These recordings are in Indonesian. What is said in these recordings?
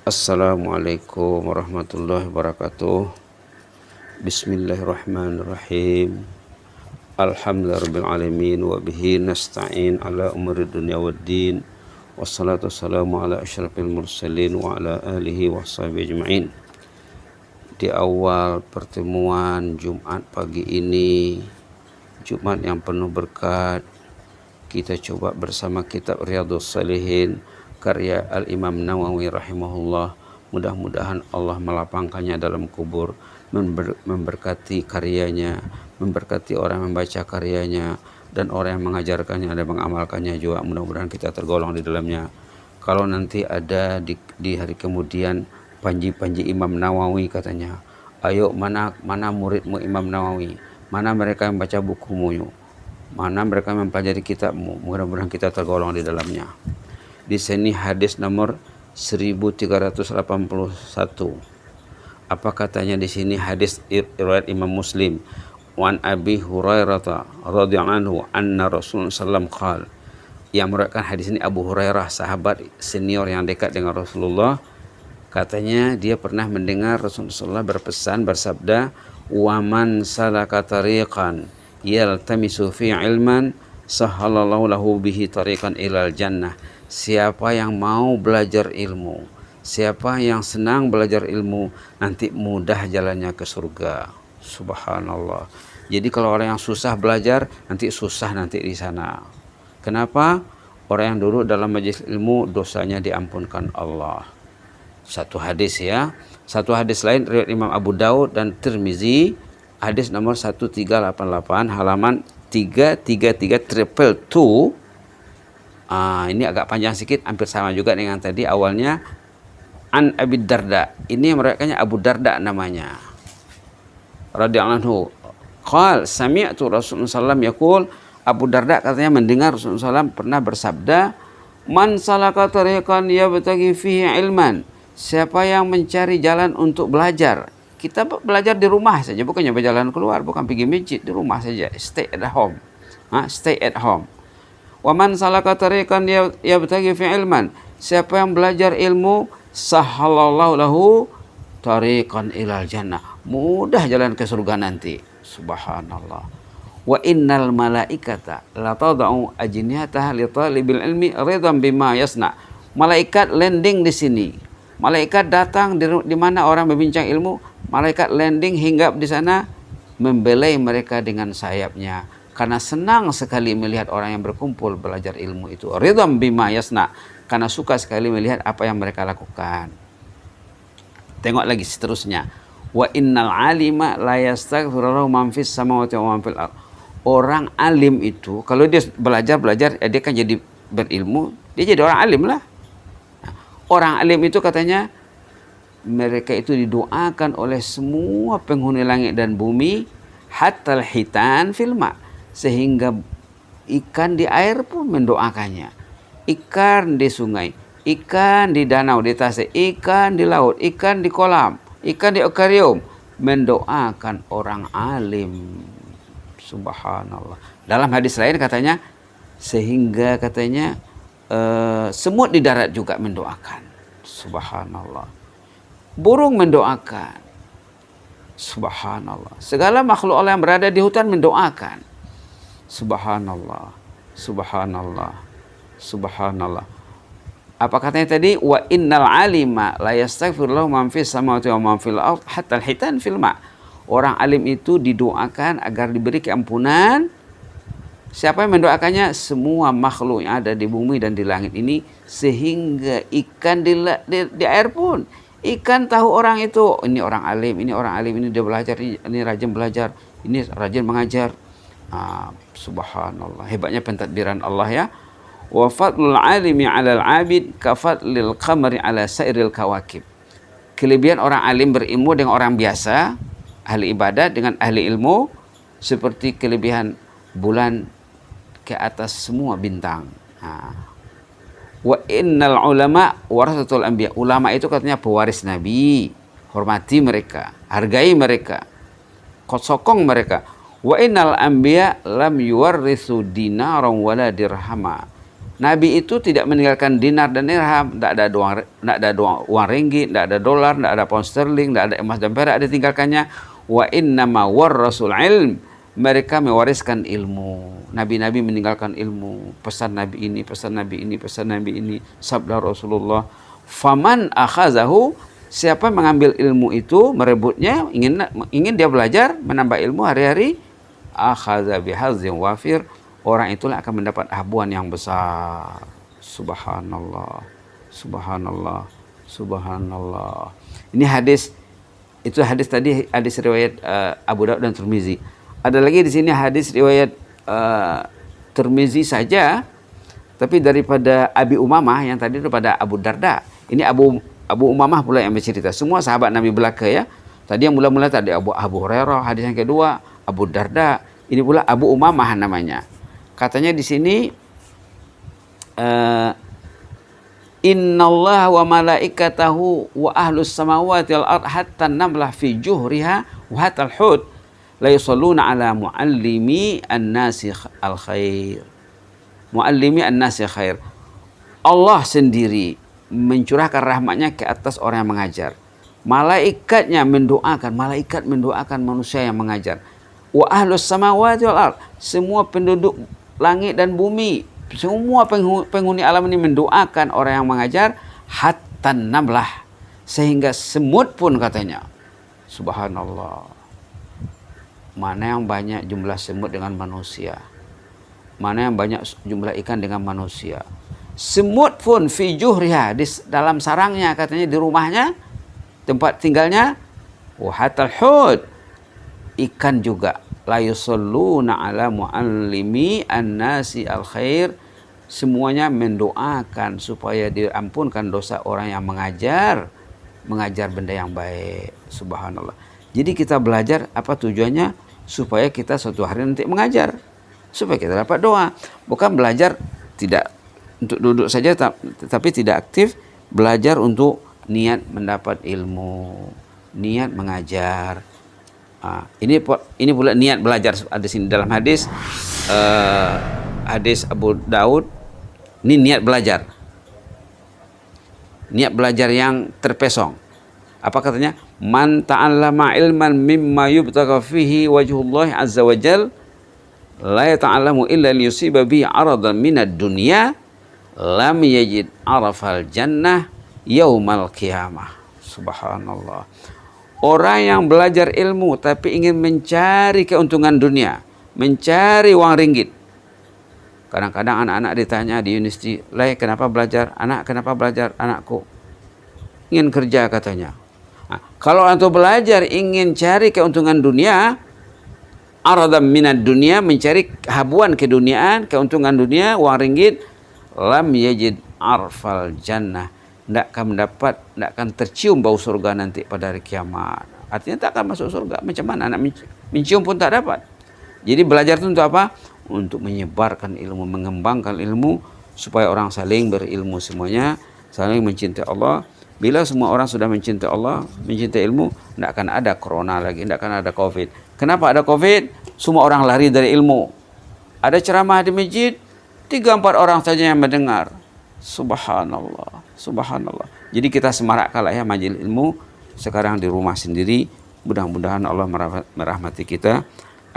Assalamualaikum warahmatullahi wabarakatuh. Bismillahirrahmanirrahim. Alhamdulillahirrahmanirrahim. Wa bihi nasta'in ala umuri dunya waddin. Wassalatu wassalamu ala asyrafil mursalin wa ala alihi wa sahbihi ajma'in. Di awal pertemuan Jumat pagi ini, Jumat yang penuh berkat, kita coba bersama kitab Riyadhus Shalihin karya Al-Imam Nawawi rahimahullah. Mudah-mudahan Allah melapangkannya dalam kubur, memberkati karyanya, memberkati orang yang membaca karyanya, dan orang yang mengajarkannya dan mengamalkannya juga. Mudah-mudahan kita tergolong di dalamnya. Kalau nanti ada di hari kemudian panji-panji Imam Nawawi katanya, ayo mana muridmu Imam Nawawi, mana mereka yang baca bukumu, mana mereka yang mempelajari kitabmu. Mudah-mudahan kita tergolong di dalamnya. Di sini hadis nomor 1381. Apa katanya di sini? Hadis riwayat Imam Muslim. Wan Abi Hurairah radhiyallahu anhu anna Rasulullah sallallahu alaihi wasallam qala. Yang meriwayatkan hadis ini Abu Hurairah, sahabat senior yang dekat dengan Rasulullah. Katanya dia pernah mendengar Rasulullah berpesan, bersabda, "Wa man salaka tariqan yaltamisu fi ilman sahhalallahu lahu bihi tariqan ilal jannah." Siapa yang mau belajar ilmu, siapa yang senang belajar ilmu, nanti mudah jalannya ke surga. Subhanallah. Jadi kalau orang yang susah belajar, nanti susah nanti di sana. Kenapa? Orang yang duduk dalam majelis ilmu dosanya diampunkan Allah. Satu hadis ya. Satu hadis lain riwayat Imam Abu Daud dan Tirmizi, hadis nomor 1388 halaman 333 ini agak panjang sedikit, hampir sama juga dengan tadi awalnya. An Abi Darda, ini yang meriwayatkannya Abu Darda namanya, radhiyallahu anhu. Qal sami'tu Rasulullah sallallahu alaihi wasallam yaqul. Abu Darda katanya mendengar Rasulullah SAW pernah bersabda, man salaka tariqan yabtaghi fihi ilman. Siapa yang mencari jalan untuk belajar. Kita belajar di rumah saja, bukannya berjalan keluar, bukan pergi masjid, di rumah saja, stay at home. Stay at home. Wa man salaka tariqan yabtaghi fi ilman. Siapa yang belajar ilmu, sahhalallahu lahu tariqan ilal jannah. Mudah jalan ke surga nanti. Subhanallah. Wa innal malaikata la tad'u ajnihataha li talibil ilmi ridan bima yasna. Malaikat landing di sini. Malaikat datang di mana orang berbincang ilmu, malaikat landing hinggap di sana, membelai mereka dengan sayapnya. Karena senang sekali melihat orang yang berkumpul belajar ilmu itu. Ridham bima yasna, karena suka sekali melihat apa yang mereka lakukan. Tengok lagi seterusnya. Wa innal alima la yastaghfiru man fis samawati wa man fil ardh. Orang alim itu kalau dia belajar dia kan jadi berilmu, dia jadi orang alim lah. Orang alim itu katanya mereka itu didoakan oleh semua penghuni langit dan bumi, hatta hitan fil ma', sehingga ikan di air pun mendoakannya. Ikan di sungai, ikan di danau, di tasik, ikan di laut, ikan di kolam, ikan di akuarium, mendoakan orang alim. Subhanallah. Dalam hadis lain katanya, sehingga katanya semut di darat juga mendoakan. Subhanallah. Burung mendoakan. Subhanallah. Segala makhluk Allah yang berada di hutan mendoakan. Subhanallah, subhanallah, subhanallah. Apa katanya tadi? Wa innal alima la yastaghfiru lahu man fis samawati wa man fil ardh hatta al-hitan fil ma'. Orang alim itu didoakan agar diberi keampunan. Siapa yang mendoakannya? Semua makhluk yang ada di bumi dan di langit ini, sehingga ikan di air pun. Ikan tahu orang itu, ini orang alim, ini orang alim, ini dia belajar, ini rajin belajar, ini rajin mengajar. Subhanallah, hebatnya pentadbiran Allah ya. Wa fadlul alimi 'alal 'abid ka fadlil qamari 'ala sairil kawakib. Kelebihan orang alim berilmu dengan orang biasa, ahli ibadah dengan ahli ilmu, seperti kelebihan bulan ke atas semua bintang. Wa innal ulama warasatul anbiya. Ulama itu katanya pewaris nabi. Hormati mereka, hargai mereka, sokong mereka. Wa innal anbiya lam yuwarrisu dinaran wala dirhama. Nabi itu tidak meninggalkan dinar dan dirham, tidak ada uang ringgit, tidak ada dolar, tidak ada pound sterling, tidak ada emas dan perak ditinggalkannya. Wa innama warrasul ilm, mereka mewariskan ilmu. Nabi-nabi meninggalkan ilmu. Pesan Nabi ini, pesan Nabi ini, pesan Nabi ini, sabda Rasulullah. Faman akhazahu, siapa mengambil ilmu itu, merebutnya, ingin dia belajar, menambah ilmu hari-hari, akhadha bihadzin wafir, orang itulah akan mendapat habuan yang besar. Subhanallah, subhanallah, subhanallah. Ini hadis, itu hadis tadi, hadis riwayat Abu Daud dan Tirmizi. Ada lagi di sini hadis riwayat Tirmizi saja, tapi daripada Abi Umamah, yang tadi daripada Abu Darda. Ini Abu Umamah pula yang bercerita. Semua sahabat Nabi belaka ya. Tadi yang mula-mula tadi Abu Hurairah, hadis yang kedua Abu Darda. Ini pula Abu Umamah namanya. Katanya di sini innallaha wa malaikatahu wa ahlus samawati wal ard hatta namlah fi juhriha wa hatta al-hud la yusalluna ala muallimi an-nasi al-khair. Muallimi an-nasi khair. Allah sendiri mencurahkan rahmatnya ke atas orang yang mengajar. Malaikatnya mendoakan, malaikat mendoakan manusia yang mengajar. Wa ahlus samawati wal ard, semua penduduk langit dan bumi, semua penghuni alam ini mendoakan orang yang mengajar, hatta namlah, sehingga semut pun katanya. Subhanallah. Mana yang banyak jumlah semut dengan manusia? Mana yang banyak jumlah ikan dengan manusia? Semut pun fi juhriha, di dalam sarangnya katanya, di rumahnya, tempat tinggalnya, wa hatal hud, ikan juga. La yusalluna ala muallimi an-nasi al-khair, semuanya mendoakan supaya diampunkan dosa orang yang mengajar benda yang baik. Subhanallah. Jadi kita belajar apa tujuannya? Supaya kita suatu hari nanti mengajar, supaya kita dapat doa. Bukan belajar tidak untuk duduk saja, tapi tidak aktif. Belajar untuk niat mendapat ilmu, niat mengajar. Ini pula niat belajar. Ada sini dalam hadis hadis Abu Daud, ini niat belajar, niat belajar yang terpesong. Apa katanya? Man ta'allama ilman mimma yubtagha fihi wajhullah azza wa jal la yata'allamu illa liyusiba bihi aradan minad dunya lam yajid arafal jannah yaumal qiyamah. Subhanallah. Orang yang belajar ilmu tapi ingin mencari keuntungan dunia, mencari uang ringgit. Kadang-kadang anak-anak ditanya di universiti, "Lai, kenapa belajar? Anak, kenapa belajar? Anakku ingin kerja," katanya. Nah, kalau untuk belajar ingin cari keuntungan dunia, aradam minad dunia, mencari habuan keduniaan, keuntungan dunia, uang ringgit, lam yajid arfal jannah, tidak akan tercium bau surga nanti pada hari kiamat. Artinya tak akan masuk surga. Macam mana anak mencium pun tak dapat. Jadi belajar itu untuk apa? Untuk menyebarkan ilmu, mengembangkan ilmu, supaya orang saling berilmu semuanya, saling mencintai Allah. Bila semua orang sudah mencintai Allah, mencintai ilmu, tidak akan ada corona lagi, tidak akan ada covid. Kenapa ada covid? Semua orang lari dari ilmu. Ada ceramah di masjid, 3-4 orang saja yang mendengar. Subhanallah, subhanallah. Jadi kita semarakkanlah ya majelis ilmu sekarang di rumah sendiri. Mudah-mudahan Allah merahmati kita.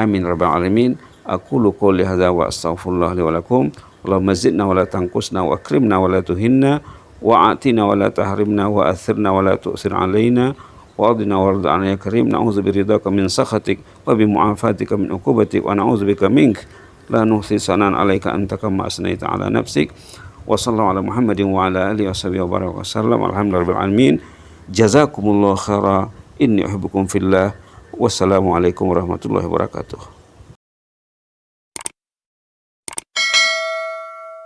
Amin rabbal alamin. Aqulu qouli hadza wa astaghfirullah li wa lakum. Allahumma zidna wa la tanqusna wa akrimna wa la tuhinna wa atina wa la tahrimna wa athirna wa la tu'sir alaina wa adina wa rida ya karim. Na'udzu biridaka min sakhatik wa bi mu'afatika min uqubatik wa na'udzu bika mink la nuhsi sanan 'alaika anta kama asnaita 'ala nafsik. Wa sallallahu ala Muhammadin wa ala alihi wa baraka wasallam. Alhamdulillahirabbil alamin. Jazakumullahu khaira. Inni uhibbukum fillah. Wassalamualaikum warahmatullahi wabarakatuh.